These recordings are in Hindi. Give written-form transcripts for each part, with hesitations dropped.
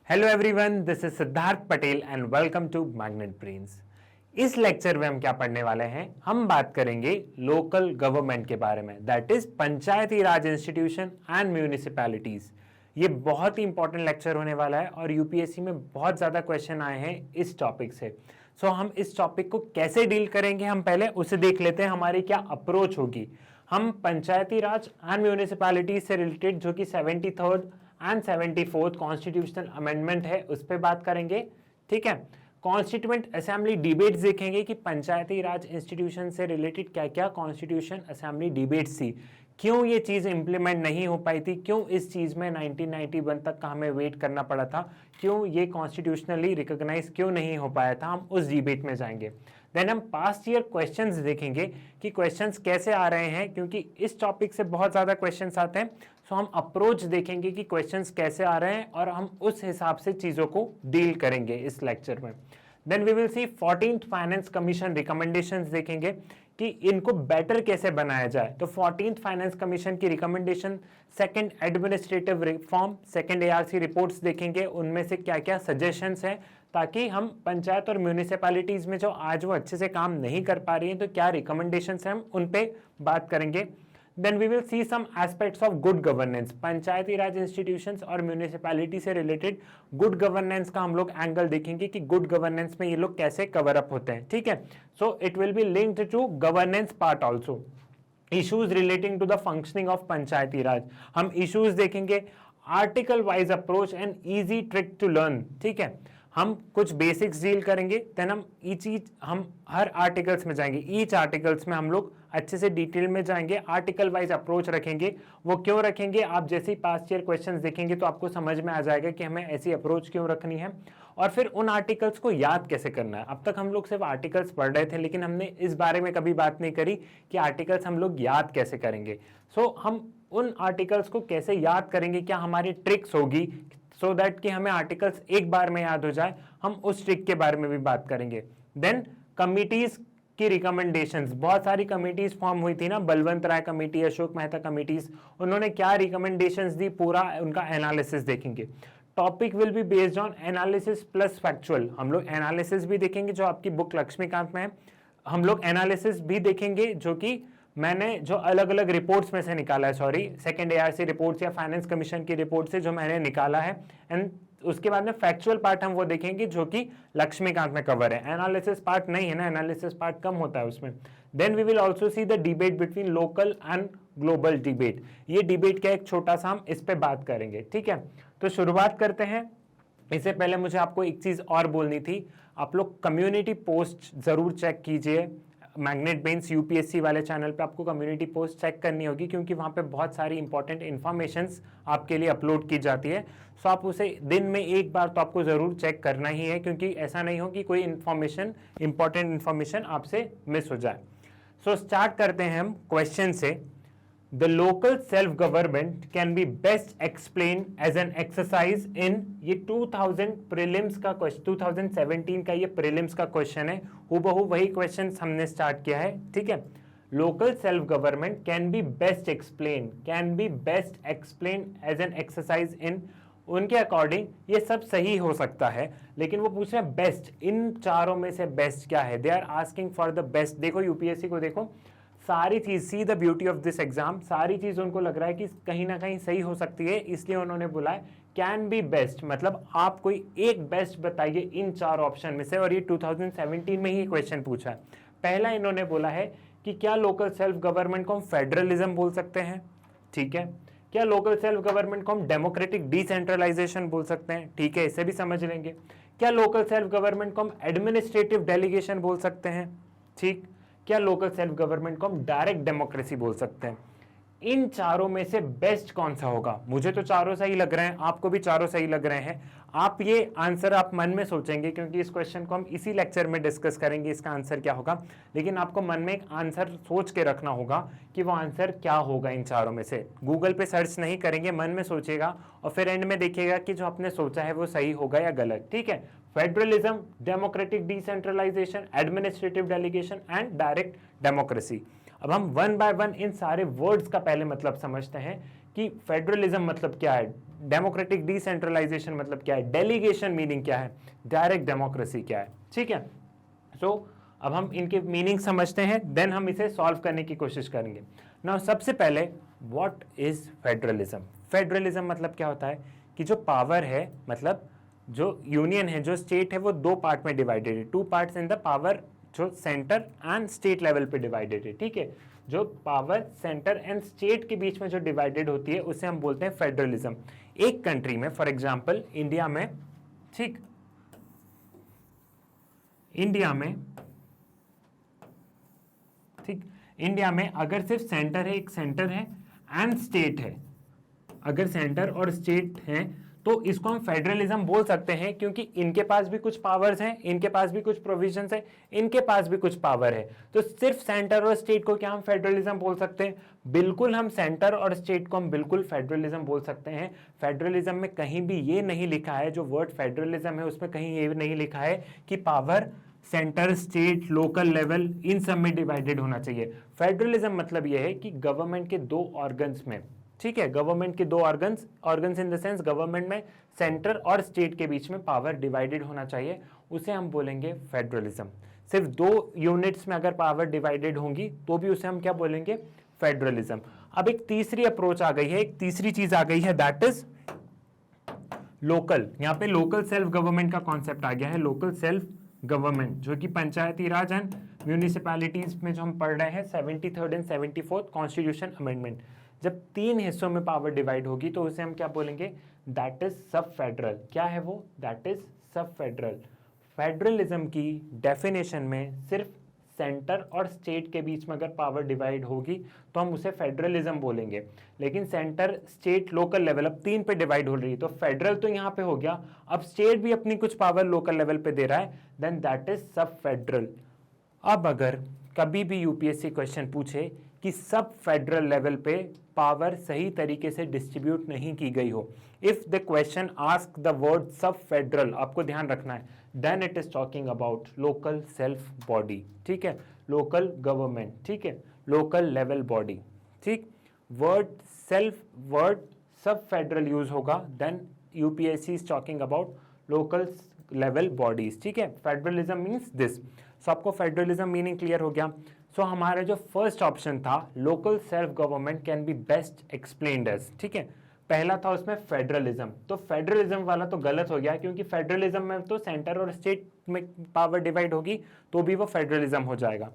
Hello everyone, this is Siddharth Patel and welcome to magnet brains. इस लेक्चर में हम क्या पढ़ने वाले हैं, हम बात करेंगे लोकल गवर्नमेंट के बारे में, that is Panchayati Raj institution and municipalities. ये बहुत ही इंपॉर्टेंट लेक्चर होने वाला है और यूपीएससी में बहुत ज्यादा क्वेश्चन आए हैं इस टॉपिक से। सो हम इस टॉपिक को कैसे डील करेंगे, हम पहले उसे देख लेते हैं, हमारी क्या अप्रोच होगी। हम पंचायती राज एंड म्यूनिसिपैलिटीज से रिलेटेड जो कि 73rd and 74th constitutional amendment है उस पर बात करेंगे। ठीक है, कॉन्स्टिट्यूएंट असेंबली डिबेट्स देखेंगे कि पंचायती राज इंस्टीट्यूशन से रिलेटेड क्या क्या कॉन्स्टिट्यूशन असेंबली डिबेट्स थी, क्यों ये चीज इंप्लीमेंट नहीं हो पाई थी, क्यों इस चीज में 1991 तक का हमें वेट करना पड़ा था, क्यों ये कॉन्स्टिट्यूशनली रिकॉग्नाइज क्यों नहीं हो पाया था, हम उस डिबेट में जाएंगे। देन हम पास्ट ईयर क्वेश्चंस देखेंगे कि क्वेश्चंस कैसे आ रहे हैं, क्योंकि इस टॉपिक से बहुत ज्यादा क्वेश्चंस आते हैं। सो हम अप्रोच देखेंगे कि क्वेश्चंस कैसे आ रहे हैं और हम उस हिसाब से चीजों को डील करेंगे इस लेक्चर में। Then we will see 14th finance commission recommendations देखेंगे कि इनको बेटर कैसे बनाया जाए। तो 14th फाइनेंस कमीशन की recommendation, second administrative reform, second ARC reports देखेंगे, उनमें से क्या क्या सजेशंस हैं, ताकि हम पंचायत और म्यूनिसिपैलिटीज में जो आज वो अच्छे से काम नहीं कर पा रही हैं तो क्या रिकमेंडेशंस हैं, हम उन पे बात करेंगे। Then we will see some aspects of good governance. Panchayati Raj institutions और म्यूनिसिपैलिटी से रिलेटेड गुड गवर्नेंस का हम लोग एंगल देखेंगे कि गुड गवर्नेंस में ये लोग कैसे कवर अप होते हैं। ठीक है, so it will be linked to governance part also. Issues relating to the functioning of panchayati raj, हम इश्यूज देखेंगे, article wise approach and easy trick to learn. ठीक है, हम कुछ बेसिक्स डील करेंगे, देन हम हर आर्टिकल्स में जाएंगे, ईच आर्टिकल्स में हम लोग अच्छे से डिटेल में जाएंगे, आर्टिकल वाइज अप्रोच रखेंगे। वो क्यों रखेंगे, आप जैसे ही पास्ट ईयर क्वेश्चंस देखेंगे तो आपको समझ में आ जाएगा कि हमें ऐसी अप्रोच क्यों रखनी है। और फिर उन आर्टिकल्स को याद कैसे करना है। अब तक हम लोग सिर्फ आर्टिकल्स पढ़ रहे थे, लेकिन हमने इस बारे में कभी बात नहीं करी कि आर्टिकल्स हम लोग याद कैसे करेंगे। सो हम उन आर्टिकल्स को कैसे याद करेंगे, क्या हमारी ट्रिक्स होगी सो दैट कि हमें आर्टिकल्स एक बार में याद हो जाए, हम उस ट्रिक के बारे में भी बात करेंगे। देन कमिटीज की रिकमेंडेशंस, बहुत सारी कमिटीज फॉर्म हुई थी ना, बलवंत राय कमेटी, अशोक मेहता कमिटीज, उन्होंने क्या रिकमेंडेशंस दी, पूरा उनका एनालिसिस देखेंगे। Topic will be based on analysis plus factual, हम लोग एनालिसिस भी देखेंगे जो आपकी बुक लक्ष्मीकांत में है, हम लोग एनालिसिस भी देखेंगे जो कि मैंने जो अलग अलग रिपोर्ट्स में से निकाला है, सॉरी सेकंड एआरसी रिपोर्ट्स या फाइनेंस कमीशन की रिपोर्ट से जो मैंने निकाला है, एंड उसके बाद में फैक्चुअल पार्ट हम वो देखेंगे जो कि लक्ष्मीकांत में कवर है। एनालिसिस पार्ट नहीं है ना, एनालिसिस पार्ट कम होता है उसमें। Then we will also see the debate between local and global debate, ये डिबेट का एक छोटा सा हम इस पे बात करेंगे। ठीक है, तो शुरुआत करते हैं। इससे पहले मुझे आपको एक चीज और बोलनी थी, आप लोग कम्युनिटी पोस्ट जरूर चेक कीजिए। मैग्नेट ब्रेन्स यूपीएससी वाले चैनल पे आपको कम्युनिटी पोस्ट चेक करनी होगी, क्योंकि वहाँ पे बहुत सारी इंपॉर्टेंट इन्फॉर्मेशंस आपके लिए अपलोड की जाती है। सो आप उसे दिन में एक बार तो आपको ज़रूर चेक करना ही है, क्योंकि ऐसा नहीं हो कि कोई इन्फॉर्मेशन, इंपॉर्टेंट इन्फॉर्मेशन आपसे मिस हो जाए। सो स्टार्ट करते हैं हम क्वेश्चन से। The local self-government can be best explained as an exercise in, ये 2000 प्रीलिम्स का क्वेश्चन, 2017 का ये प्रीलिम्स का क्वेश्चन है, हूबहू वही क्वेश्चन हमने स्टार्ट किया है। ठीक है, local self government can be best explain as an exercise in, उनके अकॉर्डिंग ये सब सही हो सकता है, लेकिन वो पूछ रहे हैं बेस्ट, इन चारों में से बेस्ट क्या है, they are asking for the best. देखो यूपीएससी को देखो, सारी चीज, see the beauty of this exam, सारी चीज उनको लग रहा है कि कहीं ना कहीं सही हो सकती है, इसलिए उन्होंने बोला है कैन बी बेस्ट, मतलब आप कोई एक बेस्ट बताइए इन चार ऑप्शन में से। और ये 2017 में ही क्वेश्चन पूछा है। पहला इन्होंने बोला है कि क्या लोकल सेल्फ गवर्नमेंट को हम फेडरलिज्म बोल सकते हैं, ठीक है, क्या लोकल सेल्फ गवर्नमेंट को हम डेमोक्रेटिक डिसेंट्रलाइजेशन बोल सकते हैं, ठीक है, इसे भी समझ लेंगे। क्या लोकल सेल्फ गवर्नमेंट को हम एडमिनिस्ट्रेटिव डेलीगेशन बोल सकते हैं, ठीक, क्या लोकल सेल्फ गवर्नमेंट को हम डायरेक्ट डेमोक्रेसी बोल सकते हैं। इन चारों में से बेस्ट कौन सा होगा, मुझे तो चारों सही लग रहे हैं, आपको भी चारों सही लग रहे हैं। आप ये आंसर आप मन में सोचेंगे, क्योंकि इस क्वेश्चन को हम इसी लेक्चर में डिस्कस करेंगे, इसका आंसर क्या होगा, लेकिन आपको मन में एक आंसर सोच के रखना होगा कि वो आंसर क्या होगा इन चारों में से। गूगल पे सर्च नहीं करेंगे, मन में सोचेगा और फिर एंड में देखिएगा कि जो आपने सोचा है वो सही होगा या गलत। ठीक है, federalism, democratic decentralization, administrative delegation and direct democracy. अब हम वन बाय वन इन सारे वर्ड्स का पहले मतलब समझते हैं कि फेडरलिज्म मतलब क्या है, डेमोक्रेटिक डिसेंट्रलाइजेशन मतलब क्या है, डेलीगेशन मीनिंग क्या है, डायरेक्ट डेमोक्रेसी क्या है, ठीक है। सो अब हम इनके मीनिंग समझते हैं, देन हम इसे सॉल्व करने की कोशिश करेंगे। नाउ सबसे पहले व्हाट इज फेडरलिज्म। फेडरलिज्म मतलब क्या होता है कि जो पावर है, मतलब जो यूनियन है, जो स्टेट है, वो दो पार्ट में डिवाइडेड है, two parts in the power, जो सेंटर एंड स्टेट लेवल पे डिवाइडेड है, ठीक है। जो पावर सेंटर एंड स्टेट के बीच में जो डिवाइडेड होती है उसे हम बोलते हैं फेडरलिज्म। एक कंट्री में, फॉर एग्जांपल इंडिया में, ठीक, इंडिया में, ठीक, इंडिया में अगर सिर्फ सेंटर है, एक सेंटर है एंड स्टेट है, अगर सेंटर और स्टेट है तो इसको हम फेडरलिज्म बोल सकते हैं, क्योंकि इनके पास भी कुछ पावर्स हैं, इनके पास भी कुछ प्रोविजंस है, इनके पास भी कुछ पावर है। तो सिर्फ सेंटर और स्टेट को क्या हम फेडरलिज्म बोल सकते हैं? बिल्कुल, हम सेंटर और स्टेट को हम बिल्कुल फेडरलिज्म बोल सकते हैं। फेडरलिज्म में कहीं भी ये नहीं लिखा है, जो वर्ड फेडरलिज्म है उसमें कहीं ये नहीं लिखा है कि power centre, state, local level in सब में डिवाइडेड होना चाहिए। फेडरलिज्म मतलब यह है कि गवर्नमेंट के दो ऑर्गन्स में, ठीक है, गवर्नमेंट के दो organs in the sense government में सेंटर और स्टेट के बीच में पावर डिवाइडेड होना चाहिए, उसे हम बोलेंगे फेडरलिज्म। सिर्फ दो यूनिट्स में अगर पावर डिवाइडेड होंगी तो भी उसे हम क्या बोलेंगे? फेडरलिज्म। अब एक तीसरी अप्रोच आ गई है, एक तीसरी चीज आ गई है, दैट इज लोकल। यहां पे लोकल सेल्फ गवर्नमेंट का कॉन्सेप्ट आ गया है। लोकल सेल्फ गवर्नमेंट जो कि पंचायती राज एंड म्यूनिसिपैलिटीज में जो हम पढ़ रहे हैं 73rd and 74th constitution amendment, जब तीन हिस्सों में पावर डिवाइड होगी तो उसे हम क्या बोलेंगे? दैट इज सब फेडरल। क्या है वो? दैट इज सब फेडरल। फेडरलिज्म की डेफिनेशन में सिर्फ सेंटर और स्टेट के बीच में अगर पावर डिवाइड होगी तो हम उसे फेडरलिज्म बोलेंगे, लेकिन सेंटर, स्टेट, लोकल लेवल अब तीन पे डिवाइड हो रही है, तो फेडरल तो यहाँ पे हो गया, अब स्टेट भी अपनी कुछ पावर लोकल लेवल पे दे रहा है, देन दैट इज सब फेडरल। अब अगर कभी भी यूपीएससी क्वेश्चन पूछे कि सब फेडरल लेवल पे पावर सही तरीके से डिस्ट्रीब्यूट नहीं की गई हो, if the question ask the word sub federal, आपको ध्यान रखना है, then it is talking about local self body, ठीक है, लोकल गवर्नमेंट, ठीक है, लोकल लेवल बॉडी, ठीक। वर्ड सब फेडरल यूज होगा, then UPSC is talking about local level bodies, ठीक है। Federalism means this. सो आपको फेडरलिज्म मीनिंग क्लियर हो गया। सो हमारा जो फर्स्ट ऑप्शन था, local self government can be best explained as, ठीक है, पहला था उसमें फेडरलिज्म, तो फेडरलिज्म वाला तो गलत हो गया, क्योंकि फेडरलिज्म में तो सेंटर और स्टेट में पावर डिवाइड होगी तो भी वो फेडरलिज्म हो जाएगा।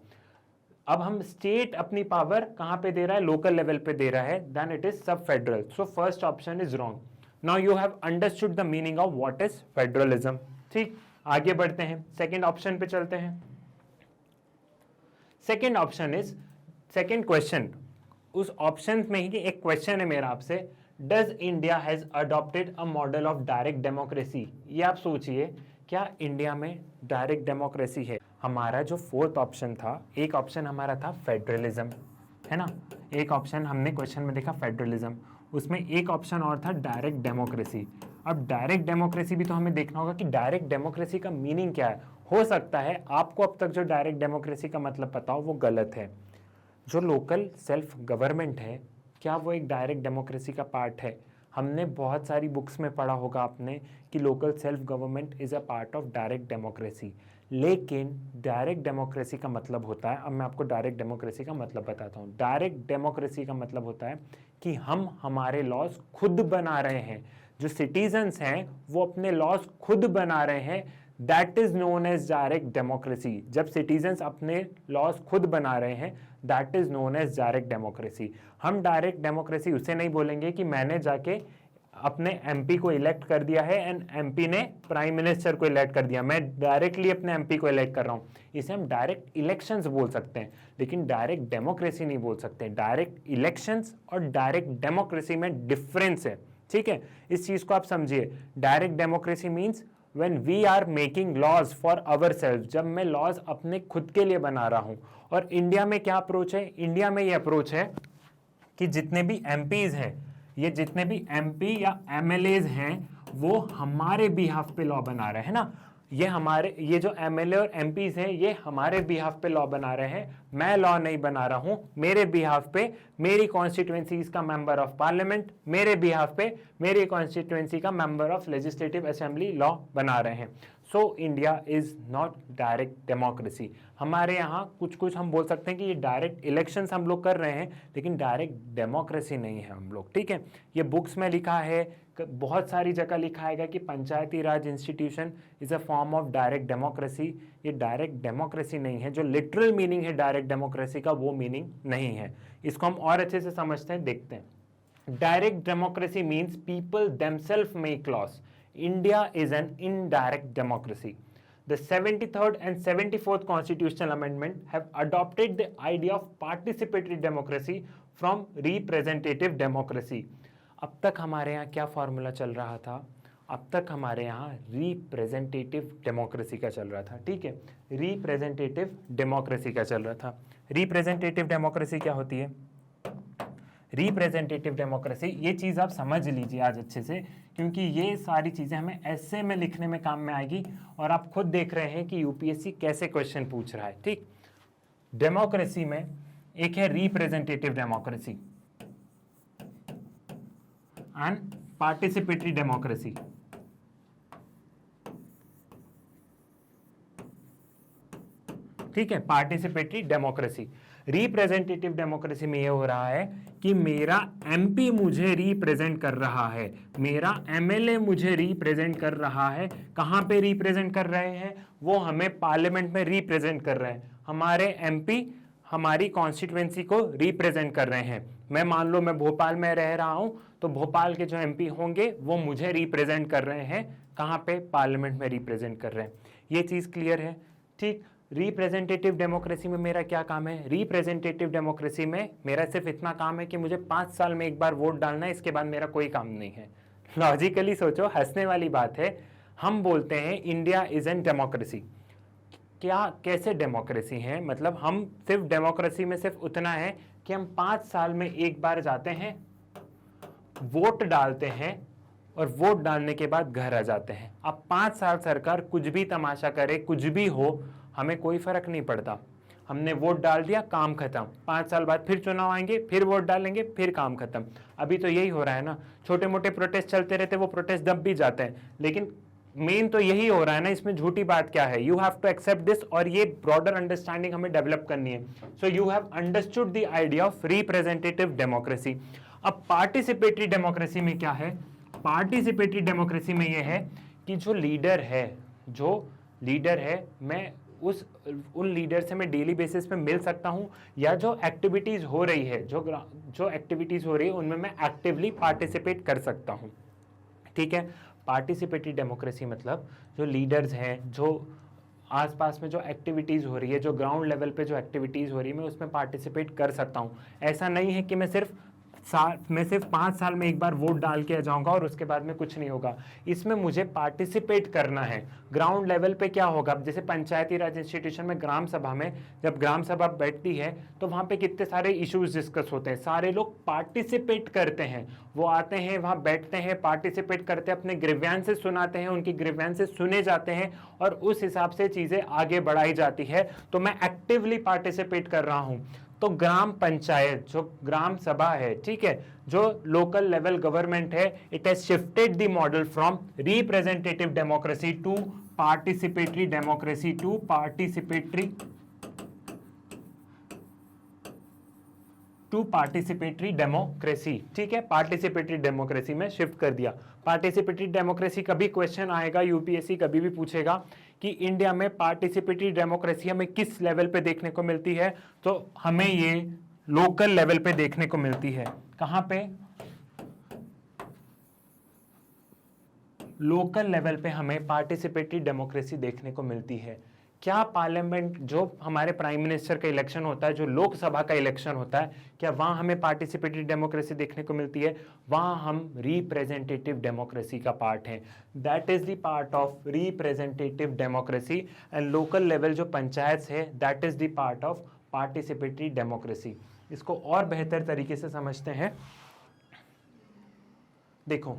अब हम स्टेट अपनी पावर कहां पे दे रहा है? लोकल लेवल पे दे रहा है, देन इट इज सब federal. So first option is wrong. Now you have understood the meaning of what is federalism, ठीक। आगे बढ़ते हैं, सेकेंड ऑप्शन पे चलते हैं। Second option is, second question, उस ऑप्शन में ही एक क्वेश्चन है मेरा आपसे, does India has adopted a model of direct democracy. ये आप सोचिए, क्या इंडिया में डायरेक्ट डेमोक्रेसी है? हमारा जो फोर्थ ऑप्शन था, एक ऑप्शन हमारा था फेडरलिज्म, है ना, एक ऑप्शन हमने क्वेश्चन में देखा फेडरलिज्म, उसमें एक ऑप्शन और था डायरेक्ट डेमोक्रेसी। अब डायरेक्ट डेमोक्रेसी भी तो हमें देखना होगा कि डायरेक्ट डेमोक्रेसी का मीनिंग क्या है। हो सकता है आपको अब तक जो डायरेक्ट डेमोक्रेसी का मतलब पता हो वो गलत है। जो लोकल सेल्फ गवर्नमेंट है, क्या वो एक डायरेक्ट डेमोक्रेसी का पार्ट है? हमने बहुत सारी बुक्स में पढ़ा होगा आपने कि local self government is a part of direct democracy, लेकिन डायरेक्ट डेमोक्रेसी का मतलब होता है, अब मैं आपको डायरेक्ट डेमोक्रेसी का मतलब बताता हूँ। डायरेक्ट डेमोक्रेसी का मतलब होता है कि हम हमारे लॉज खुद बना रहे हैं, जो सिटीजन्स हैं वो अपने लॉज खुद बना रहे हैं, that is known as direct democracy. जब सिटीजन्स अपने लॉज खुद बना रहे हैं, that is known as direct democracy. हम डायरेक्ट डेमोक्रेसी उसे नहीं बोलेंगे कि मैंने जाके अपने एमपी को इलेक्ट कर दिया है एंड एमपी ने प्राइम मिनिस्टर को इलेक्ट कर दिया, मैं डायरेक्टली अपने एमपी को इलेक्ट कर रहा हूं, इसे हम डायरेक्ट इलेक्शंस बोल सकते हैं, लेकिन डायरेक्ट डेमोक्रेसी नहीं बोल सकते। डायरेक्ट इलेक्शंस और डायरेक्ट डेमोक्रेसी में डिफरेंस है, ठीक है, इस चीज को आप समझिए। Direct democracy means when we are making laws for ourselves, जब मैं लॉज अपने खुद के लिए बना रहा हूं। और इंडिया में क्या अप्रोच है? इंडिया में ये अप्रोच है कि जितने भी एमपीज हैं, ये जितने भी एमपी या एमएलएज हैं वो हमारे बिहाफ पे लॉ बना रहे हैं ना। ये हमारे, ये जो एमएलए और एमपीज हैं ये हमारे बिहाफ पे लॉ बना रहे हैं, मैं लॉ नहीं बना रहा हूं, मेरे बिहाफ पे मेरी कॉन्स्टिट्यूएंसीज का मेंबर ऑफ पार्लियामेंट, मेरे बिहाफ पे मेरी कॉन्स्टिट्यूएंसी का member of legislative assembly law बना रहे हैं। So India is not direct democracy. हमारे यहाँ कुछ कुछ हम बोल सकते हैं कि ये डायरेक्ट इलेक्शंस हम लोग कर रहे हैं, लेकिन डायरेक्ट डेमोक्रेसी नहीं है हम लोग, ठीक है। ये बुक्स में लिखा है, बहुत सारी जगह लिखा है कि पंचायती राज institution is a form of direct democracy. ये डायरेक्ट डेमोक्रेसी नहीं है, जो लिटरल मीनिंग है डायरेक्ट डेमोक्रेसी का वो मीनिंग नहीं है। इसको हम और अच्छे से समझते हैं, देखते हैं। Direct democracy means people themselves make laws. India is an indirect democracy. The 73rd and 74th constitutional amendment have adopted the idea of participatory democracy from representative democracy. अब तक हमारे यहाँ क्या फॉर्मूला चल रहा था? अब तक हमारे यहाँ रिप्रेजेंटेटिव डेमोक्रेसी का चल रहा था, ठीक है। रिप्रेजेंटेटिव डेमोक्रेसी का चल रहा था। रिप्रेजेंटेटिव डेमोक्रेसी क्या होती है? रिप्रेजेंटेटिव डेमोक्रेसी, ये चीज़ आप समझ लीजिए आज अच्छे से, क्योंकि ये सारी चीज़ें हमें ऐसे में लिखने में काम में आएगी, और आप खुद देख रहे हैं कि यूपीएससी कैसे क्वेश्चन पूछ रहा है, ठीक। डेमोक्रेसी में एक है representative democracy and participatory democracy. ठीक है, पार्टिसिपेटरी डेमोक्रेसी। रिप्रेजेंटेटिव डेमोक्रेसी में ये हो रहा है कि मेरा एमपी मुझे रिप्रेजेंट कर रहा है, मेरा एमएलए मुझे रिप्रेजेंट कर रहा है। कहाँ पे रिप्रेजेंट कर रहे हैं? वो हमें पार्लियामेंट में रिप्रेजेंट कर रहे हैं। हमारे एमपी हमारी कॉन्स्टिट्यूएंसी को रिप्रेजेंट कर रहे हैं। मैं मान लो मैं भोपाल में रह रहा हूं, तो भोपाल के जो एमपी होंगे वो मुझे रिप्रेजेंट कर रहे हैं। कहाँ पे? पार्लियामेंट में रिप्रेजेंट कर रहे हैं। ये चीज क्लियर है, ठीक। रिप्रेजेंटेटिव डेमोक्रेसी में मेरा क्या काम है? रिप्रेजेंटेटिव डेमोक्रेसी में मेरा सिर्फ इतना काम है कि मुझे 5 साल में एक बार वोट डालना है, इसके बाद मेरा कोई काम नहीं है। लॉजिकली सोचो, हंसने वाली बात है। हम बोलते हैं इंडिया इज एन डेमोक्रेसी। क्या, कैसे डेमोक्रेसी है? मतलब हम सिर्फ डेमोक्रेसी में सिर्फ उतना है कि हम 5 साल में एक बार जाते हैं, वोट डालते हैं, और वोट डालने के बाद घर आ जाते हैं। अब 5 साल सरकार कुछ भी तमाशा करे, कुछ भी हो, हमें कोई फर्क नहीं पड़ता। हमने वोट डाल दिया, काम खत्म। 5 साल बाद फिर चुनाव आएंगे, फिर वोट डालेंगे, फिर काम खत्म। अभी तो यही हो रहा है ना, छोटे मोटे प्रोटेस्ट चलते रहते, वो प्रोटेस्ट दब भी जाते हैं, लेकिन मेन तो यही हो रहा है ना। इसमें झूठी बात क्या है? You have to accept this, और ये ब्रॉडर अंडरस्टैंडिंग हमें डेवलप करनी है। So you have understood the idea of representative democracy. अब पार्टिसिपेटरी डेमोक्रेसी में क्या है? पार्टिसिपेटरी डेमोक्रेसी में यह है कि जो लीडर है, मैं उन लीडर से मैं डेली बेसिस पे मिल सकता हूं, या जो एक्टिविटीज हो रही है, जो एक्टिविटीज हो रही है उनमें मैं एक्टिवली पार्टिसिपेट कर सकता हूं, ठीक है। पार्टिसिपेटरी डेमोक्रेसी मतलब जो लीडर्स हैं, जो आसपास में जो एक्टिविटीज हो रही है, जो ग्राउंड लेवल पे जो एक्टिविटीज हो रही है, मैं उसमें पार्टिसिपेट कर सकता हूं। ऐसा नहीं है कि मैं सिर्फ 5 साल में एक बार वोट डाल के आ जाऊंगा और उसके बाद में कुछ नहीं होगा। इसमें मुझे पार्टिसिपेट करना है। ग्राउंड लेवल पे क्या होगा? जैसे पंचायती राज इंस्टीट्यूशन में ग्राम सभा में जब ग्राम सभा बैठती है तो वहां पे कितने सारे इश्यूज डिस्कस होते हैं, सारे लोग पार्टिसिपेट करते हैं। वो आते हैं, वहां बैठते हैं, पार्टिसिपेट करते हैं, अपने ग्रीवेंसेस सुनाते हैं, उनकी ग्रीवेंसेस सुने जाते हैं, और उस हिसाब से चीजें आगे बढ़ाई जाती है। तो मैं एक्टिवली पार्टिसिपेट कर रहा हूं। तो ग्राम पंचायत, जो ग्राम सभा है, ठीक है, जो लोकल लेवल गवर्नमेंट है, it has shifted the model from representative democracy to participatory democracy, to participatory democracy, ठीक है। पार्टिसिपेटरी डेमोक्रेसी में शिफ्ट कर दिया। पार्टिसिपेटरी डेमोक्रेसी का भी क्वेश्चन आएगा, यूपीएससी कभी भी पूछेगा कि इंडिया में पार्टिसिपेटरी डेमोक्रेसी हमें किस लेवल पे देखने को मिलती है, तो हमें ये लोकल लेवल पे देखने को मिलती है। कहां पे? लोकल लेवल पे हमें पार्टिसिपेटरी डेमोक्रेसी देखने को मिलती है। क्या पार्लियामेंट, जो हमारे प्राइम मिनिस्टर का इलेक्शन होता है, जो लोकसभा का इलेक्शन होता है, क्या वहां हमें पार्टिसिपेटरी डेमोक्रेसी देखने को मिलती है? वहां हम रिप्रेजेंटेटिव डेमोक्रेसी का पार्ट है। That is the part of representative democracy. And local level जो पंचायत है, that is the part of participatory democracy. इसको और बेहतर तरीके से समझते हैं। देखो,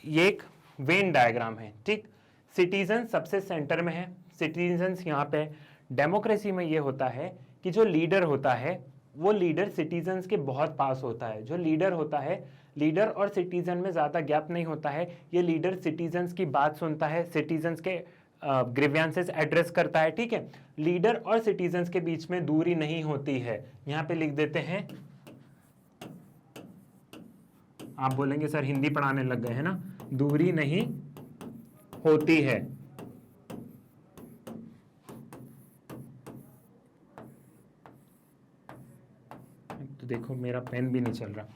ये एक वेन डायग्राम है, ठीक। सिटीजन सबसे सेंटर में है, सिटीजन्स यहाँ पे। डेमोक्रेसी में ये होता है कि जो लीडर होता है वो लीडर सिटीजन्स के बहुत पास होता है। जो लीडर होता है, लीडर और सिटीजन में ज़्यादा गैप नहीं होता है। ये लीडर सिटीजन्स की बात सुनता है, सिटीजन्स के ग्रीवियंसेस एड्रेस करता है, ठीक है। लीडर और सिटीजन्स के बीच में दूरी नहीं होती है। यहाँ पे लिख देते हैं, आप बोलेंगे सर हिंदी पढ़ाने लग गए हैं ना, दूरी नहीं होती है। तो देखो मेरा पेन भी नहीं चल रहा,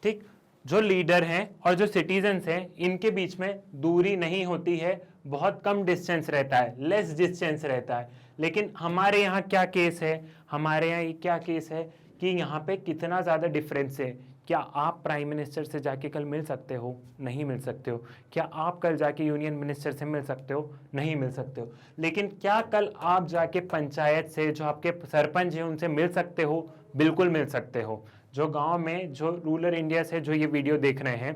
ठीक। जो लीडर हैं और जो सिटीजन्स हैं इनके बीच में दूरी नहीं होती है, बहुत कम डिस्टेंस रहता है, लेस डिस्टेंस रहता है। लेकिन हमारे यहाँ क्या केस है, हमारे यहाँ क्या केस है कि यहाँ पे कितना ज़्यादा डिफरेंस है। क्या आप प्राइम मिनिस्टर से जाके कल मिल सकते हो? नहीं मिल सकते हो। क्या आप कल जाके यूनियन मिनिस्टर से मिल सकते हो? नहीं मिल सकते हो। लेकिन क्या कल आप जाके पंचायत से, जो आपके सरपंच हैं उनसे मिल सकते हो? बिल्कुल मिल सकते हो। जो गांव में, जो रूरल इंडिया से जो ये वीडियो देख रहे हैं,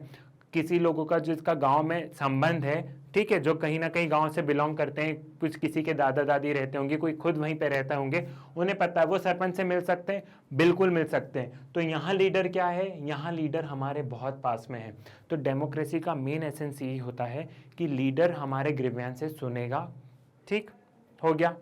किसी लोगों का जिसका गांव में संबंध है, ठीक है, जो कहीं ना कहीं गांव से बिलोंग करते हैं, कुछ किसी के दादा दादी रहते होंगे, कोई खुद वहीं पे रहते होंगे, उन्हें पता है वो सरपंच से मिल सकते हैं, बिल्कुल मिल सकते हैं। तो यहाँ लीडर क्या है? यहाँ लीडर हमारे बहुत पास में है। तो डेमोक्रेसी का मेन एसेंस यही होता है कि लीडर हमारे ग्रीवियंसेस सुनेगा। ठीक हो गया,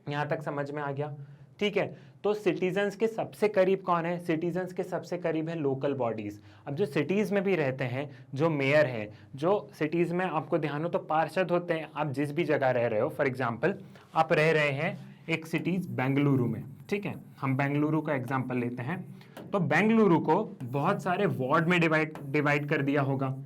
यहाँ तक समझ में आ गया? ठीक है। तो सिटीजन्स के सबसे करीब कौन है? सिटीजन्स के सबसे करीब है लोकल बॉडीज। अब जो सिटीज में भी रहते हैं, जो मेयर है, जो सिटीज में आपको ध्यान हो तो पार्षद होते हैं। आप जिस भी जगह रह रहे हो, फॉर एग्जांपल आप रह रहे हैं एक सिटीज बेंगलुरु में, ठीक है, हम बेंगलुरु का एग्जांपल लेते हैं। तो बेंगलुरु को बहुत सारे वार्ड में डिवाइड कर दिया होगा,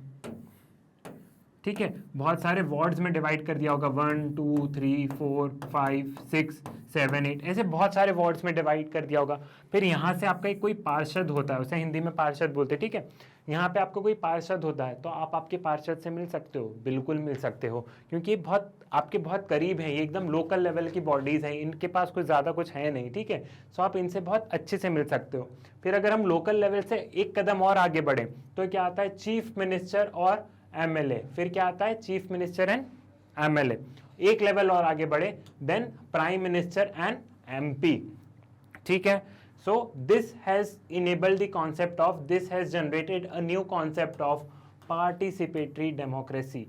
ठीक है, बहुत सारे वार्ड्स में डिवाइड कर दिया होगा। 1 2 3 4 5 6 7 8 ऐसे बहुत सारे वार्ड्स में डिवाइड कर दिया होगा। फिर यहाँ से आपका एक कोई पार्षद होता है, उसे हिंदी में पार्षद बोलते हैं, ठीक है। यहाँ पे आपको कोई पार्षद होता है तो आप आपके पार्षद से मिल सकते हो, बिल्कुल मिल सकते हो, क्योंकि ये बहुत आपके बहुत करीब हैं, ये एकदम लोकल लेवल की बॉडीज़ हैं, इनके पास कुछ ज़्यादा कुछ है नहीं, ठीक है। सो आप इनसे बहुत अच्छे से मिल सकते हो। फिर अगर हम लोकल लेवल से एक कदम और आगे बढ़े तो क्या आता है? चीफ मिनिस्टर और एमएलए। फिर क्या आता है? Chief minister and MLA. एक लेवल और आगे बढ़े then prime minister and MP, ठीक है। So this has enabled the concept of, this has generated a new concept of participatory democracy.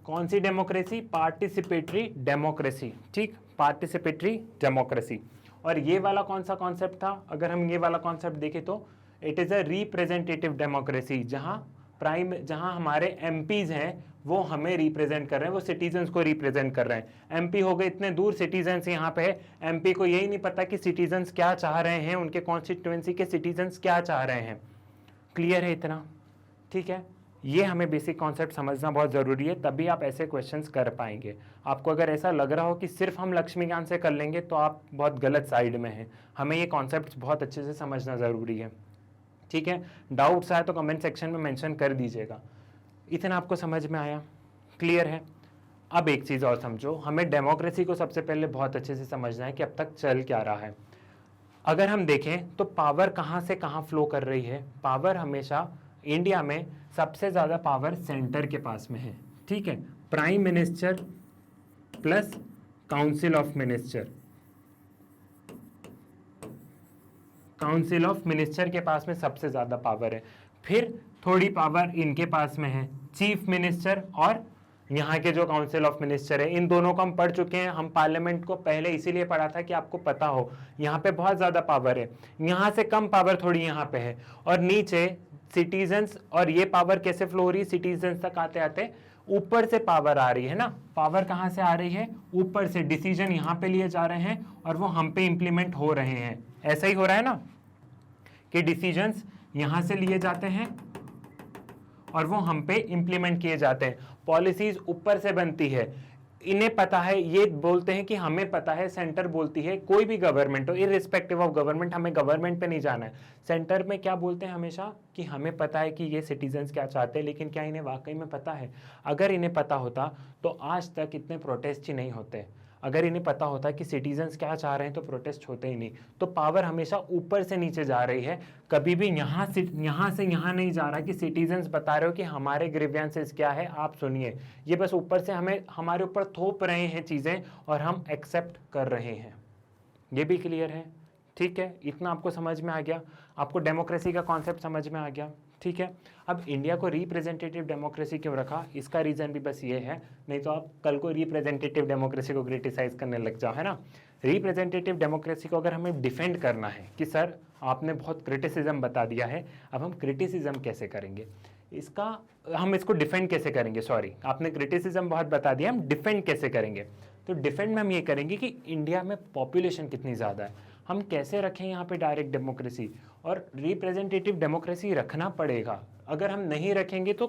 कौन सी डेमोक्रेसी? पार्टिसिपेटरी डेमोक्रेसी, ठीक, पार्टिसिपेटरी डेमोक्रेसी। और ये वाला कौन सा कॉन्सेप्ट था? अगर हम ये वाला कॉन्सेप्ट देखें तो it is a representative democracy, जहां हमारे एमपीज हैं वो हमें रिप्रेजेंट कर रहे हैं, वो सिटीजन्स को रिप्रेजेंट कर रहे हैं। एमपी हो गए इतने दूर, सिटीजन्स यहाँ पे है, एमपी को यही नहीं पता कि सिटीजन्स क्या चाह रहे हैं, उनके कॉन्स्टिट्यूएंसी के सिटीजन्स क्या चाह रहे हैं। क्लियर है इतना? ठीक है, ये हमें बेसिक कॉन्सेप्ट समझना बहुत ज़रूरी है, तभी आप ऐसे क्वेश्चंस कर पाएंगे। आपको अगर ऐसा लग रहा हो कि सिर्फ हम लक्ष्मीकांत से कर लेंगे तो आप बहुत गलत साइड में हैं। हमें ये कॉन्सेप्ट बहुत अच्छे से समझना ज़रूरी है, ठीक है। डाउट्स आए तो कमेंट सेक्शन में मेंशन कर दीजिएगा। इतना आपको समझ में आया? क्लियर है? अब एक चीज़ और समझो, हमें डेमोक्रेसी को सबसे पहले बहुत अच्छे से समझना है कि अब तक चल क्या रहा है। अगर हम देखें तो पावर कहाँ से कहाँ फ्लो कर रही है। पावर हमेशा इंडिया में सबसे ज़्यादा पावर सेंटर के पास में है, ठीक है। Prime minister plus council of minister, council of minister के पास में सबसे ज़्यादा पावर है। फिर थोड़ी पावर इनके पास में है, चीफ मिनिस्टर और यहाँ के जो काउंसिल ऑफ मिनिस्टर है। इन दोनों को हम पढ़ चुके हैं, हम पार्लियामेंट को पहले इसीलिए पढ़ा था कि आपको पता हो यहाँ पे बहुत ज़्यादा पावर है, यहाँ से कम पावर थोड़ी यहाँ पे है। और नीचे सिटीजन्स, और ये पावर कैसे फ्लो हो रही है? सिटीजन्स तक आते आते ऊपर से पावर आ रही है ना। पावर कहाँ से आ रही है? ऊपर से। डिसीजन यहाँ पे लिए जा रहे हैं और वो हम पे इम्प्लीमेंट हो रहे हैं। ऐसा ही हो रहा है ना कि डिसीजंस यहाँ से लिए जाते हैं और वो हम पे इम्प्लीमेंट किए जाते हैं। पॉलिसीज ऊपर से बनती है, इन्हें पता है, ये बोलते हैं कि हमें पता है, सेंटर बोलती है, कोई भी गवर्नमेंट हो, इररिस्पेक्टिव ऑफ गवर्नमेंट, हमें गवर्नमेंट पे नहीं जाना है। सेंटर में क्या बोलते हैं हमेशा कि हमें पता है कि ये सिटीजन्स क्या चाहते हैं, लेकिन क्या इन्हें वाकई में पता है? अगर इन्हें पता होता तो आज तक इतने प्रोटेस्ट ही नहीं होते। अगर इन्हें पता होता कि सिटीजन्स क्या चाह रहे हैं तो प्रोटेस्ट होते ही नहीं। तो पावर हमेशा ऊपर से नीचे जा रही है, कभी भी यहाँ से यहाँ नहीं जा रहा कि सिटीजन्स बता रहे हो कि हमारे ग्रीवियंसेस क्या है आप सुनिए। ये बस ऊपर से हमें हमारे ऊपर थोप रहे हैं चीज़ें और हम एक्सेप्ट कर रहे हैं। ये भी क्लियर है? ठीक है, इतना आपको समझ में आ गया? आपको डेमोक्रेसी का कॉन्सेप्ट समझ में आ गया? ठीक है। अब इंडिया को रिप्रेजेंटेटिव डेमोक्रेसी क्यों रखा, इसका रीजन भी बस ये है, नहीं तो आप कल को रिप्रेजेंटेटिव डेमोक्रेसी को क्रिटिसाइज करने लग जाओ, है ना। रिप्रेजेंटेटिव डेमोक्रेसी को अगर हमें डिफेंड करना है कि सर आपने बहुत क्रिटिसिज्म बता दिया है, अब हम क्रिटिसिज्म कैसे करेंगे, हम इसको डिफेंड कैसे करेंगे, सॉरी आपने क्रिटिसिज्म बहुत बता दिया, हम डिफेंड कैसे करेंगे। तो डिफेंड में हम ये करेंगे कि इंडिया में पॉपुलेशन कितनी ज़्यादा है, हम कैसे रखें यहाँ पे डायरेक्ट डेमोक्रेसी, और रिप्रेजेंटेटिव डेमोक्रेसी रखना पड़ेगा। अगर हम नहीं रखेंगे तो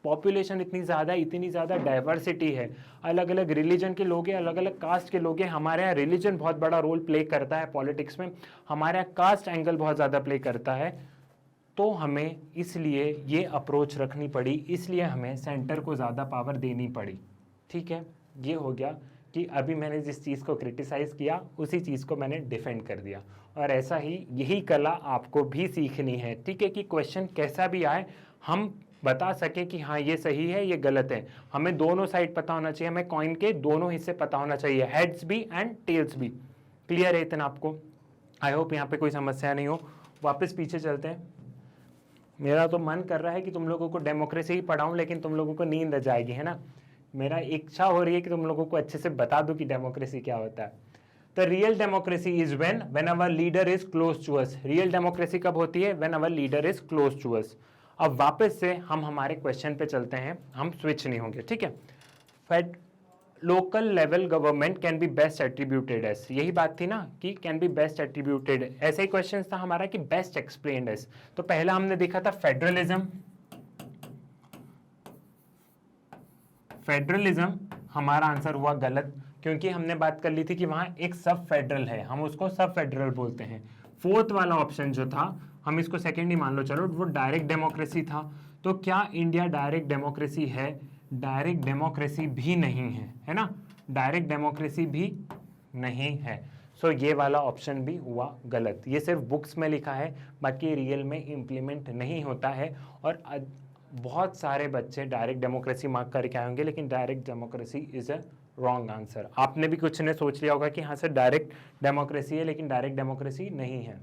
पॉपुलेशन इतनी ज़्यादा डाइवर्सिटी है, अलग अलग रिलीजन के लोग हैं, अलग अलग कास्ट के लोग हैं। हमारे यहाँ रिलीजन बहुत बड़ा रोल प्ले करता है पॉलिटिक्स में, हमारे यहाँ कास्ट एंगल बहुत ज़्यादा प्ले करता है। तो हमें इसलिए ये अप्रोच रखनी पड़ी, इसलिए हमें सेंटर को ज़्यादा पावर देनी पड़ी। ठीक है, ये हो गया कि अभी मैंने जिस चीज़ को क्रिटिसाइज़ किया उसी चीज़ को मैंने डिफेंड कर दिया। और ऐसा ही यही कला आपको भी सीखनी है। ठीक है, कि क्वेश्चन कैसा भी आए हम बता सके कि हाँ ये सही है ये गलत है। हमें दोनों साइड पता होना चाहिए, हमें कॉइन के दोनों हिस्से पता होना चाहिए, हेड्स भी एंड टेल्स भी। क्लियर है इतना आपको? आई होप यहाँ पे कोई समस्या नहीं हो। वापस पीछे चलते हैं। मेरा तो मन कर रहा है कि तुम लोगों को डेमोक्रेसी ही पढ़ाऊँ, लेकिन तुम लोगों को नींद आ जाएगी, है ना। मेरा इच्छा हो रही है कि तुम लोगों को अच्छे से बता दूं कि डेमोक्रेसी क्या होता है। तो real democracy is when our leader is close to us. Real democracy कब होती है? When our leader is close to us. अब वापस से हम हमारे क्वेश्चन पे चलते हैं, हम स्विच नहीं होंगे। ठीक है, local level government can be best attributed S, यही बात थी ना कि कैन बी बेस्ट एट्रीब्यूटेड, ऐसे ही क्वेश्चन था हमारा कि बेस्ट एक्सप्लेन्ड एस। तो पहला हमने देखा था फेडरलिज्म। फेडरलिज्म हमारा आंसर हुआ गलत, क्योंकि हमने बात कर ली थी कि वहां एक सब फेडरल है, हम उसको सब फेडरल बोलते हैं। फोर्थ वाला ऑप्शन जो था, हम इसको सेकंड ही मान लो, चलो, वो डायरेक्ट डेमोक्रेसी था। तो क्या इंडिया डायरेक्ट डेमोक्रेसी है? डायरेक्ट डेमोक्रेसी भी नहीं है ना, डायरेक्ट डेमोक्रेसी भी नहीं है। सो ये वाला ऑप्शन भी हुआ गलत। ये सिर्फ बुक्स में लिखा है, बाकी रियल में इम्प्लीमेंट नहीं होता है। और बहुत सारे बच्चे डायरेक्ट डेमोक्रेसी मार्क करके आएंगे, लेकिन direct democracy is a wrong answer. आपने भी कुछ ने सोच लिया होगा कि हाँ सर डायरेक्ट डेमोक्रेसी है, लेकिन डायरेक्ट डेमोक्रेसी नहीं है।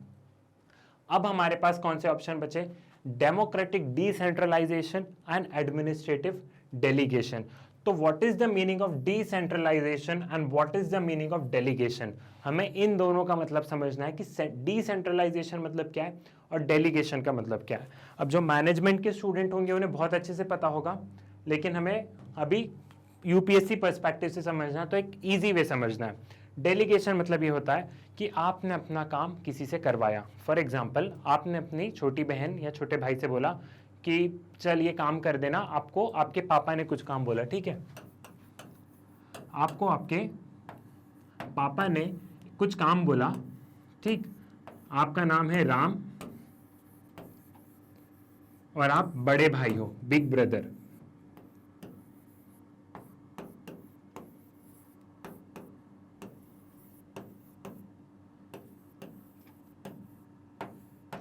अब हमारे पास कौन से ऑप्शन बचे? Democratic decentralisation and administrative delegation. तो what is the meaning of decentralisation and what is the meaning of delegation? हमें इन दोनों का मतलब समझना है कि डिसेंट्रलाइजेशन मतलब क्या है और डेलीगेशन का मतलब क्या है। अब जो मैनेजमेंट के स्टूडेंट होंगे उन्हें बहुत अच्छे से पता होगा, लेकिन हमें अभी यूपीएससी पर्सपेक्टिव से समझना, तो एक ईजी वे समझना है। डेलीगेशन मतलब ये होता है कि आपने अपना काम किसी से करवाया। फॉर एग्जाम्पल, आपने अपनी छोटी बहन या छोटे भाई से बोला कि चल ये काम कर देना, आपको आपके पापा ने कुछ काम बोला, ठीक है, आपको आपके पापा ने कुछ काम बोला, ठीक, आपका नाम है राम और आप बड़े भाई हो, बिग ब्रदर।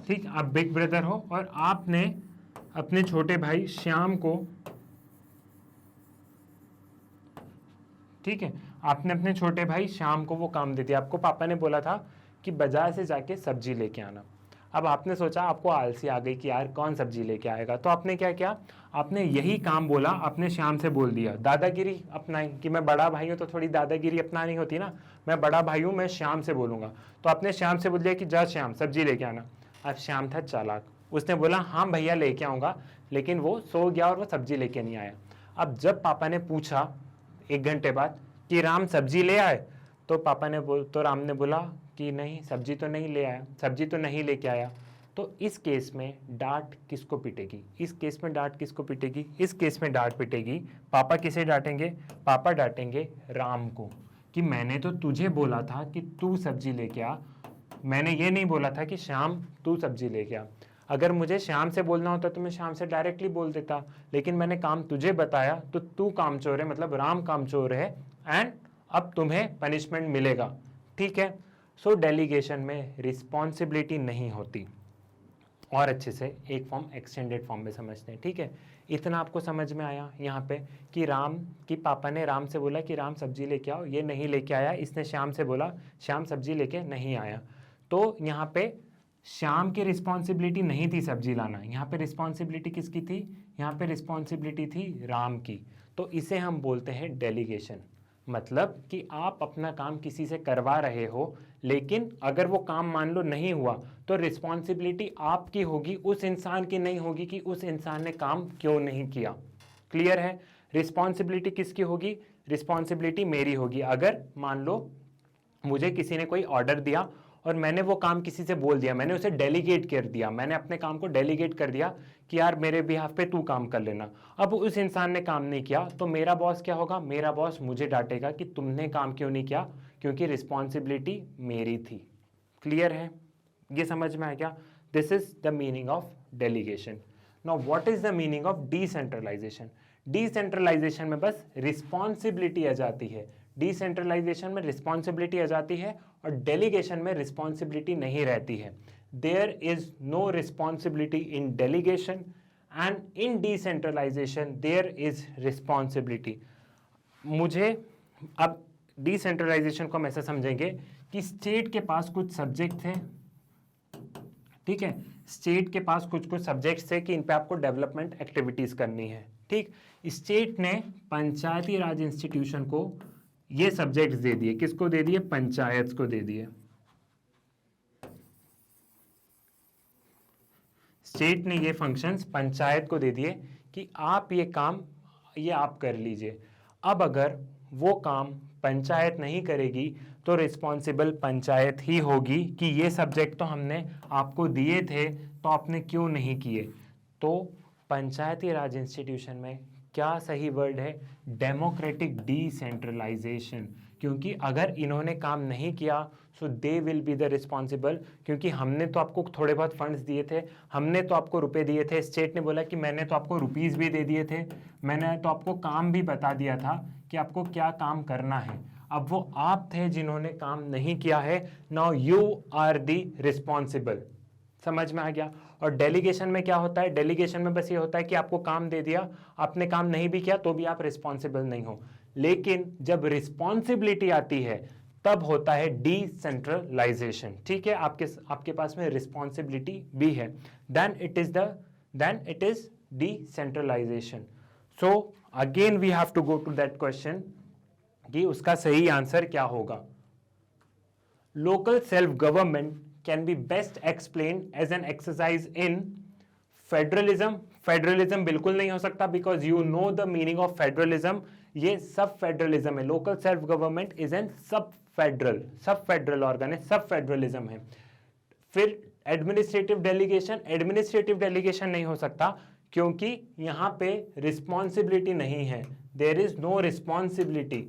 ठीक, आप बिग ब्रदर हो और आपने अपने छोटे भाई श्याम को, ठीक है, आपने अपने छोटे भाई श्याम को वो काम दे दिया। आपको पापा ने बोला था कि बाजार से जाके सब्जी लेके आना। अब आपने सोचा, आपको आलसी आ गई कि यार कौन सब्जी लेके आएगा, तो आपने क्या किया, आपने यही काम बोला, आपने श्याम से बोल दिया, दादागिरी अपनाई कि मैं बड़ा भाई हूँ तो थोड़ी दादागिरी अपनानी होती ना, मैं बड़ा भाई हूँ, मैं श्याम से बोलूँगा। तो आपने श्याम से बोल दिया कि जा श्याम सब्जी लेके आना। अब श्याम था चालाक, उसने बोला हाँ भैया लेके आऊँगा, लेकिन वो सो गया और वो सब्जी लेके नहीं आया। अब जब पापा ने पूछा 1 घंटे बाद कि राम सब्जी ले आए, तो तो राम ने बोला कि नहीं सब्जी तो नहीं ले आया, सब्जी तो नहीं लेके आया। तो इस केस में डांट किसको पिटेगी? इस केस में डांट किसको पिटेगी? इस केस में डांट पिटेगी, पापा किसे डांटेंगे? पापा डांटेंगे राम को कि मैंने तो तुझे बोला था कि तू सब्जी लेके आ, मैंने ये नहीं बोला था कि श्याम तू सब्जी लेके आ। अगर मुझे श्याम से बोलना होता तो मैं श्याम से डायरेक्टली बोल देता, लेकिन मैंने काम तुझे बताया तो तू कामचोर है, मतलब राम कामचोर है, एंड अब तुम्हें पनिशमेंट मिलेगा, ठीक है। सो डेलीगेशन में रिस्पॉन्सिबिलिटी नहीं होती। और अच्छे से एक फॉर्म एक्सटेंडेड फॉर्म में समझते हैं, ठीक है। इतना आपको समझ में आया यहाँ पे कि राम की पापा ने राम से बोला कि राम सब्जी लेके आओ, ये नहीं लेके आया। इसने श्याम से बोला, श्याम सब्जी लेके नहीं आया। तो यहाँ पे श्याम की रिस्पॉन्सिबिलिटी नहीं थी सब्जी लाना, यहाँ पे रिस्पॉन्सिबिलिटी किसकी थी, यहाँ पे रिस्पॉन्सिबिलिटी थी राम की। तो इसे हम बोलते हैं डेलीगेशन। मतलब कि आप अपना काम किसी से करवा रहे हो, लेकिन अगर वो काम मान लो नहीं हुआ तो रिस्पॉन्सिबिलिटी आपकी होगी, उस इंसान की नहीं होगी कि उस इंसान ने काम क्यों नहीं किया। क्लियर है? रिस्पॉन्सिबिलिटी किसकी होगी? रिस्पॉन्सिबिलिटी मेरी होगी। अगर मान लो मुझे किसी ने कोई ऑर्डर दिया और मैंने वो काम किसी से बोल दिया, मैंने उसे डेलीगेट कर दिया, मैंने अपने काम को डेलीगेट कर दिया कि यार मेरे बिहाफ पे तू काम कर लेना। अब उस इंसान ने काम नहीं किया तो मेरा बॉस क्या होगा? मेरा बॉस मुझे डांटेगा कि तुमने काम क्यों नहीं किया, क्योंकि रिस्पॉन्सिबिलिटी मेरी थी। क्लियर है? ये समझ में आ गया? This is the meaning of delegation. Now what is the meaning of decentralization? Decentralization में बस रिस्पॉन्सिबिलिटी आ जाती है, डिसेंट्रलाइजेशन में रिस्पॉन्सिबिलिटी आ जाती है और डेलीगेशन में रिस्पॉन्सिबिलिटी नहीं रहती है। There is no responsibility in delegation and in decentralization there is responsibility. मुझे अब डिसेंट्रलाइजेशन को हम ऐसा समझेंगे कि स्टेट के पास कुछ सब्जेक्ट थे, ठीक है, स्टेट के पास कुछ कुछ सब्जेक्ट्स थे कि इन पे आपको डेवलपमेंट एक्टिविटीज करनी है, ठीक। स्टेट ने पंचायती राज इंस्टीट्यूशन को ये सब्जेक्ट्स दे दिए। किसको दे दिए? पंचायत को दे दिए। स्टेट ने ये फंक्शंस पंचायत को दे दिए कि आप ये काम ये आप कर लीजिए। अब अगर वो काम पंचायत नहीं करेगी तो रिस्पॉन्सिबल पंचायत ही होगी कि ये सब्जेक्ट तो हमने आपको दिए थे तो आपने क्यों नहीं किए। तो पंचायती राज इंस्टीट्यूशन में क्या सही वर्ड है? Democratic decentralisation. क्योंकि अगर इन्होंने काम नहीं किया so they will be the responsible, क्योंकि हमने तो आपको थोड़े बहुत फंड्स दिए थे, हमने तो आपको रुपए दिए थे। स्टेट ने बोला कि मैंने तो आपको रुपीस भी दे दिए थे, मैंने तो आपको काम भी बता दिया था कि आपको क्या काम करना है। अब वो आप थे जिन्होंने काम नहीं किया है, now you are the responsible. समझ में आ गया? और डेलीगेशन में क्या होता है? डेलीगेशन में बस ये होता है कि आपको काम दे दिया, आपने काम नहीं भी किया तो भी आप रिस्पॉन्सिबल नहीं हो। लेकिन जब रिस्पॉन्सिबिलिटी आती है तब होता है डिसेंट्रलाइजेशन, ठीक है। आपके पास में रिस्पॉन्सिबिलिटी भी है, then it is decentralization. So again we have to go to that question कि उसका सही आंसर क्या होगा। Local self government can be best explained as an exercise in federalism. Federalism बिल्कुल नहीं हो सकता because you know the meaning of federalism. ये सब फेडरलिज्म है। Local self government is an सब फेडरल ऑर्गन है, सब फेडरलिज्म है। फिर एडमिनिस्ट्रेटिव डेलीगेशन नहीं हो सकता क्योंकि यहां पे रिस्पॉन्सिबिलिटी नहीं है, देयर इज नो रिस्पॉन्सिबिलिटी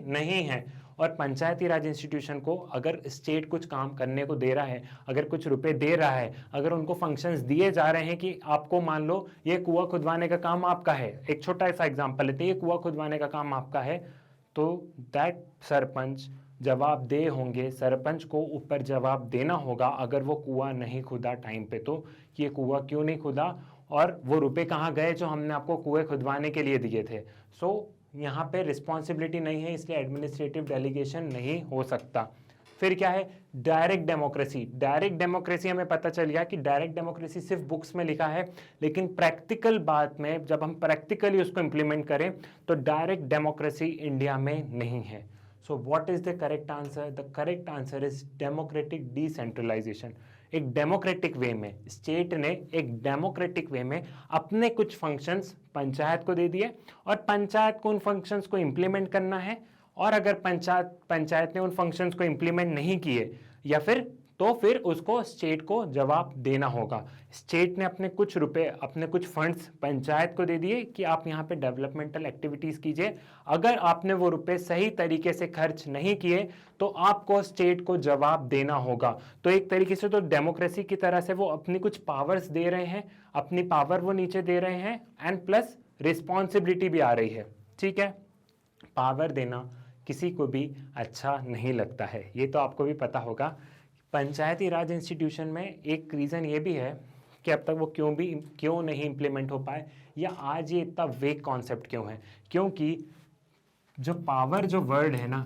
नहीं है। और पंचायती राज इंस्टीट्यूशन को अगर स्टेट कुछ काम करने को दे रहा है, अगर कुछ रुपए दे रहा है, अगर उनको फंक्शंस दिए जा रहे हैं कि आपको मान लो ये कुआं खुदवाने का काम आपका है, एक छोटा सा एग्जांपल लेते हैं, ये कुआं खुदवाने का काम आपका है, तो दैट सरपंच जवाबदेह होंगे, सरपंच को ऊपर जवाब देना होगा अगर वो कुआं नहीं खुदा टाइम पे, तो ये कुआं क्यों नहीं खुदा और वो रुपए कहाँ गए जो हमने आपको कुएं खुदवाने के लिए दिए थे। सो यहाँ पे रिस्पॉन्सिबिलिटी नहीं है, इसलिए एडमिनिस्ट्रेटिव डेलीगेशन नहीं हो सकता। फिर क्या है? Direct democracy. डायरेक्ट डेमोक्रेसी हमें पता चल गया कि डायरेक्ट डेमोक्रेसी सिर्फ बुक्स में लिखा है, लेकिन प्रैक्टिकल बात में जब हम प्रैक्टिकली उसको इंप्लीमेंट करें तो डायरेक्ट डेमोक्रेसी इंडिया में नहीं है। So what is the correct answer? The correct answer is democratic decentralization. एक डेमोक्रेटिक वे में स्टेट ने एक डेमोक्रेटिक वे में अपने कुछ फंक्शंस पंचायत को दे दिए और पंचायत को उन फंक्शंस को इंप्लीमेंट करना है, और अगर पंचायत ने उन फंक्शंस को इंप्लीमेंट नहीं किए या फिर उसको स्टेट को जवाब देना होगा। स्टेट ने अपने कुछ रुपए, अपने कुछ फंड्स पंचायत को दे दिए कि आप यहाँ पे डेवलपमेंटल एक्टिविटीज कीजिए, अगर आपने वो रुपए सही तरीके से खर्च नहीं किए तो आपको स्टेट को जवाब देना होगा। तो एक तरीके से तो डेमोक्रेसी की तरह से वो अपनी कुछ पावर्स दे रहे हैं, अपनी पावर वो नीचे दे रहे हैं, एंड प्लस रिस्पॉन्सिबिलिटी भी आ रही है। ठीक है, पावर देना किसी को भी अच्छा नहीं लगता है, ये तो आपको भी पता होगा। पंचायती राज इंस्टीट्यूशन में एक रीज़न ये भी है कि अब तक वो क्यों नहीं इम्प्लीमेंट हो पाए, या आज ये इतना वेग कॉन्सेप्ट क्यों है, क्योंकि जो पावर जो वर्ड है ना,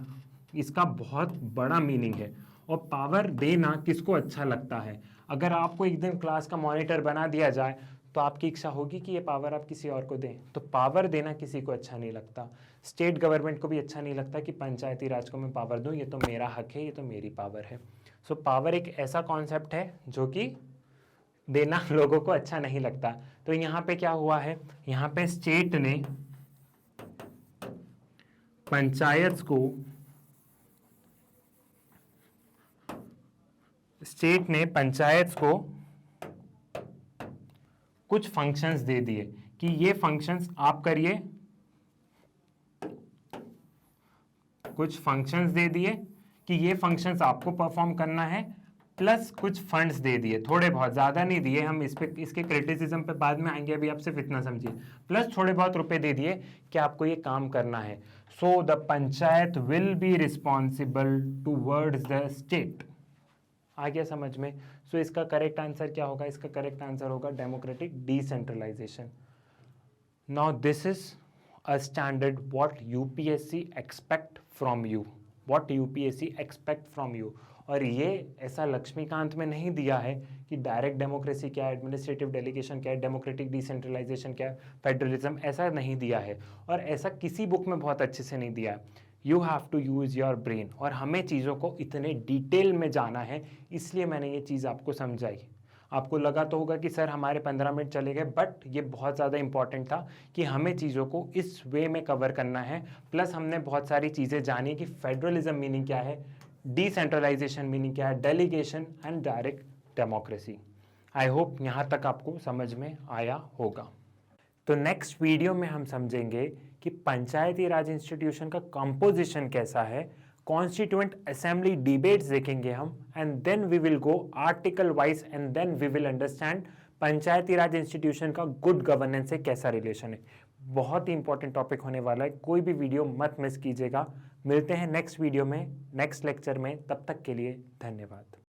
इसका बहुत बड़ा मीनिंग है। और पावर देना किसको अच्छा लगता है? अगर आपको एक दिन क्लास का मॉनिटर बना दिया जाए तो आपकी इच्छा होगी कि ये पावर आप किसी और को दें। तो पावर देना किसी को अच्छा नहीं लगता। स्टेट गवर्नमेंट को भी अच्छा नहीं लगता कि पंचायती राज को मैं पावर दूं, ये तो मेरा हक है, ये तो मेरी पावर है। सो पावर एक ऐसा कॉन्सेप्ट है जो कि देना लोगों को अच्छा नहीं लगता। तो यहाँ पे क्या हुआ है, यहाँ पे स्टेट ने पंचायत को कुछ फंक्शंस दे दिए कि ये फंक्शंस आप करिए, कुछ फंक्शंस दे दिए कि ये फंक्शंस आपको परफॉर्म करना है, प्लस कुछ फंड्स दे दिए, थोड़े बहुत, ज़्यादा नहीं दिए, हम इसके क्रिटिसिज्म पे बाद में आएंगे, अभी आप सिर्फ इतना समझिए, प्लस थोड़े बहुत रुपए दे दिए कि आपको ये काम करना है। So the panchayat will be responsible towards the state. आ गया समझ में? सो इसका करेक्ट आंसर क्या होगा? इसका करेक्ट आंसर होगा democratic decentralization. Now this is a standard what UPSC expect from you, what UPSC expect from you। और ये ऐसा लक्ष्मीकांत में नहीं दिया है कि डायरेक्ट डेमोक्रेसी क्या है, एडमिनिस्ट्रेटिव डेलीगेशन क्या है, डेमोक्रेटिक डिसेंट्रलाइजेशन क्या है, फेडरलिज्म, ऐसा नहीं दिया है। और ऐसा किसी बुक में बहुत अच्छे से नहीं दिया है। You have to use your brain. और हमें चीज़ों को इतने डिटेल में जाना है, इसलिए मैंने ये चीज़ आपको समझाई। आपको लगा तो होगा कि सर हमारे 15 मिनट चले गए, बट ये बहुत ज़्यादा इंपॉर्टेंट था कि हमें चीज़ों को इस वे में कवर करना है। प्लस हमने बहुत सारी चीज़ें जानी कि फेडरलिज्म मीनिंग क्या है, डिसेंट्रलाइजेशन मीनिंग क्या है, delegation and direct democracy. I hope यहाँ तक आपको समझ में आया होगा। तो नेक्स्ट वीडियो में हम समझेंगे कि पंचायती राज इंस्टीट्यूशन का कंपोजिशन कैसा है, कॉन्स्टिट्यूएंट असेंबली डिबेट्स देखेंगे हम, and then we will go article wise, and then we will understand Panchayati Raj institution का गुड गवर्नेंस से कैसा रिलेशन है। बहुत ही इंपॉर्टेंट टॉपिक होने वाला है, कोई भी वीडियो मत मिस कीजिएगा। मिलते हैं नेक्स्ट वीडियो में, नेक्स्ट लेक्चर में, तब तक के लिए धन्यवाद।